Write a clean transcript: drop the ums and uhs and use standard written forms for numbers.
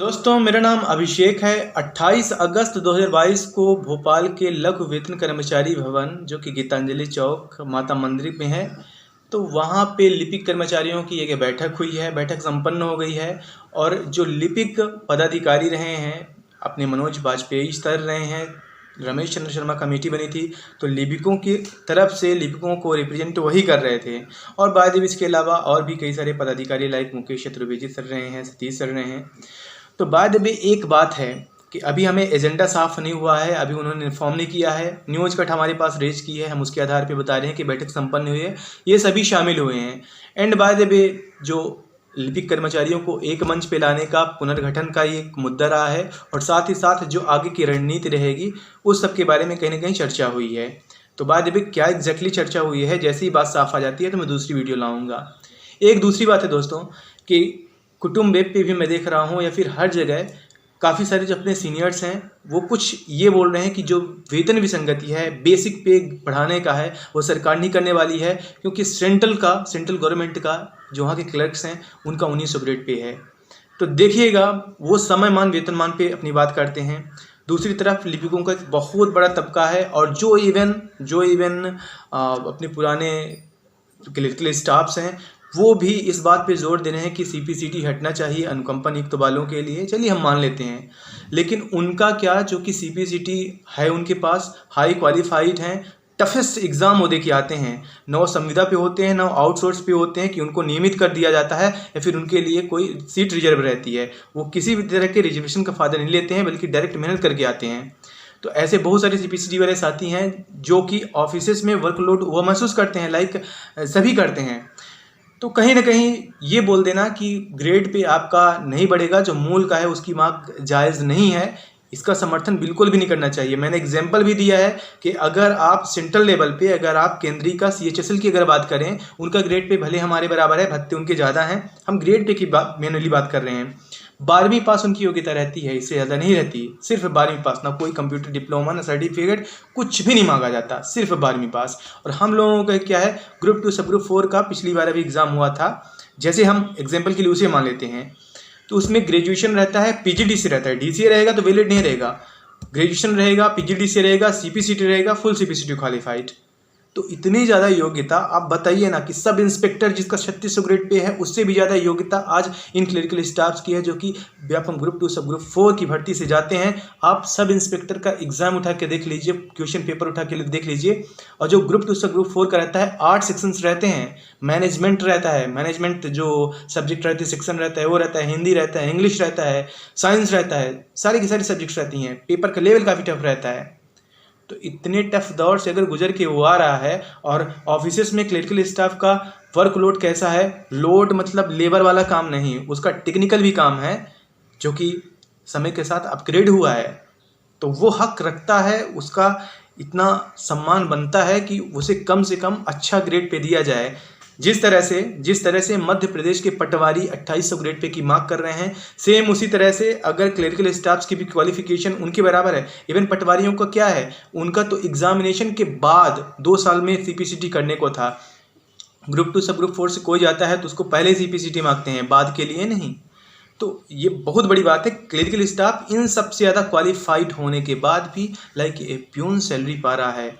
दोस्तों मेरा नाम अभिषेक है। 28 अगस्त 2022 को भोपाल के लघु वेतन कर्मचारी भवन जो कि गीतांजलि चौक माता मंदिर में है, तो वहाँ पे लिपिक कर्मचारियों की एक बैठक हुई है। बैठक संपन्न हो गई है और जो लिपिक पदाधिकारी रहे हैं अपने मनोज बाजपेयी सर रहे हैं। रमेश चंद्र शर्मा कमेटी बनी थी, तो लिपिकों की तरफ से लिपिकों को रिप्रेजेंट वही कर रहे थे। और बाद में इसके अलावा और भी कई सारे पदाधिकारी लाइक मुकेश चतुर्वेदी सर रहे हैं, सतीश सर रहे हैं। तो बाद में एक बात है कि अभी हमें एजेंडा साफ नहीं हुआ है, अभी उन्होंने इन्फॉर्म नहीं किया है। न्यूज़ कट हमारे पास रेज की है, हम उसके आधार पे बता रहे हैं कि बैठक संपन्न हुई है, ये सभी शामिल हुए हैं। एंड बाद में जो लिपिक कर्मचारियों को एक मंच पे लाने का पुनर्गठन का एक मुद्दा रहा है और साथ ही साथ जो आगे की रणनीति रहेगी उस सब के बारे में कहीं ना कहीं चर्चा हुई है। तो बाद में क्या एग्जैक्टली चर्चा हुई है, जैसे ही बात साफ आ जाती है तो मैं दूसरी वीडियो लाऊंगा। एक दूसरी बात है दोस्तों कि कुटुंब वेब पे भी मैं देख रहा हूँ या फिर हर जगह काफ़ी सारे जो अपने सीनियर्स हैं वो कुछ ये बोल रहे हैं कि जो वेतन विसंगति है, बेसिक पे बढ़ाने का है, वो सरकार नहीं करने वाली है, क्योंकि सेंट्रल गवर्नमेंट का जो वहाँ के क्लर्क्स हैं उनका 1900 ग्रेड पे है। तो देखिएगा वो समयमान वेतनमान पे अपनी बात करते हैं। दूसरी तरफ लिपिकों का एक बहुत बड़ा तबका है और जो इवन अपने पुराने क्लरिकल स्टाफ्स हैं वो भी इस बात पे जोर दे रहे हैं कि सीपीसीटी हटना चाहिए अनुकंपा नियुक्त वालों के लिए। चलिए हम मान लेते हैं, लेकिन उनका क्या, जो कि सीपीसीटी है उनके पास हाई क्वालिफाइड हैं, टफेस्ट एग्ज़ाम वो दे के आते हैं, न संविदा पे होते हैं न आउटसोर्स पे होते हैं कि उनको नियमित कर दिया जाता है या फिर उनके लिए कोई सीट रिजर्व रहती है। वो किसी भी तरह के रिजर्वेशन का फ़ायदा नहीं लेते हैं, बल्कि डायरेक्ट मेहनत करके आते हैं। तो ऐसे बहुत सारे सीपीसीटी वाले साथी हैं जो कि ऑफिस में वर्कलोड वो महसूस करते हैं, लाइक सभी करते हैं। तो कहीं ना कहीं ये बोल देना कि ग्रेड पे आपका नहीं बढ़ेगा, जो मूल का है उसकी मांग जायज़ नहीं है, इसका समर्थन बिल्कुल भी नहीं करना चाहिए। मैंने एग्जाम्पल भी दिया है कि अगर आप सेंट्रल लेवल पे, अगर आप केंद्रीय का सीएचएसएल की अगर बात करें, उनका ग्रेड पे भले हमारे बराबर है, भत्ते उनके ज़्यादा हैं, हम ग्रेड पे की बात मैनुअली बात कर रहे हैं। 12वीं पास उनकी योग्यता रहती है, इससे ज़्यादा नहीं रहती। सिर्फ 12वीं पास, ना कोई कंप्यूटर डिप्लोमा ना सर्टिफिकेट, कुछ भी नहीं मांगा जाता, सिर्फ 12वीं पास। और हम लोगों का क्या है, ग्रुप 2 सब ग्रुप 4 का पिछली बार अभी एग्ज़ाम हुआ था, जैसे हम एग्जाम्पल के लिए उसे मान लेते हैं, तो उसमें ग्रेजुएशन रहता है, पीजीडीसी रहता है। डीसीए रहेगा तो वैलिड नहीं रहेगा, ग्रेजुएशन रहेगा, पीजीडीसी रहेगा, सीपीसीटी रहेगा, फुल सीपीसीटी क्वालिफाइड। तो इतनी ज़्यादा योग्यता आप बताइए ना कि सब इंस्पेक्टर जिसका 3600 ग्रेड पे है उससे भी ज़्यादा योग्यता आज इन क्लरिकल स्टाफ्स की है, जो कि व्यापम ग्रुप 2 सब ग्रुप 4 की भर्ती से जाते हैं। आप सब इंस्पेक्टर का एग्जाम उठा के देख लीजिए, क्वेश्चन पेपर उठा के देख लीजिए। और जो ग्रुप 2 सब ग्रुप 4 का रहता है, 8 सेक्शंस रहते हैं, मैनेजमेंट रहता है, मैनेजमेंट जो सब्जेक्ट रहते हैं सेक्शन रहता है वो रहता है, हिंदी रहता है, इंग्लिश रहता है, साइंस रहता है, सारी की सारी सब्जेक्ट्स रहती हैं। पेपर का लेवल काफ़ी टफ रहता है। तो इतने टफ दौर से अगर गुजर के वो आ रहा है, और ऑफिसेस में क्लरिकल स्टाफ का वर्कलोड कैसा है, लोड मतलब लेबर वाला काम नहीं, उसका टेक्निकल भी काम है जो कि समय के साथ अपग्रेड हुआ है। तो वो हक रखता है, उसका इतना सम्मान बनता है कि उसे कम से कम अच्छा ग्रेड पे दिया जाए। जिस तरह से मध्य प्रदेश के पटवारी 2800 ग्रेड पे की मांग कर रहे हैं, सेम उसी तरह से अगर क्लरिकल स्टाफ्स की भी क्वालिफिकेशन उनके बराबर है। इवन पटवारियों का क्या है, उनका तो एग्जामिनेशन के बाद 2 साल में सीपीसीटी करने को था। ग्रुप 2 सब ग्रुप 4 से कोई जाता है तो उसको पहले सीपीसीटी मांगते हैं, बाद के लिए नहीं। तो ये बहुत बड़ी बात है। क्लरिकल स्टाफ इन सबसे ज़्यादा क्वालिफाइड होने के बाद भी लाइक ए प्यून सैलरी पा रहा है।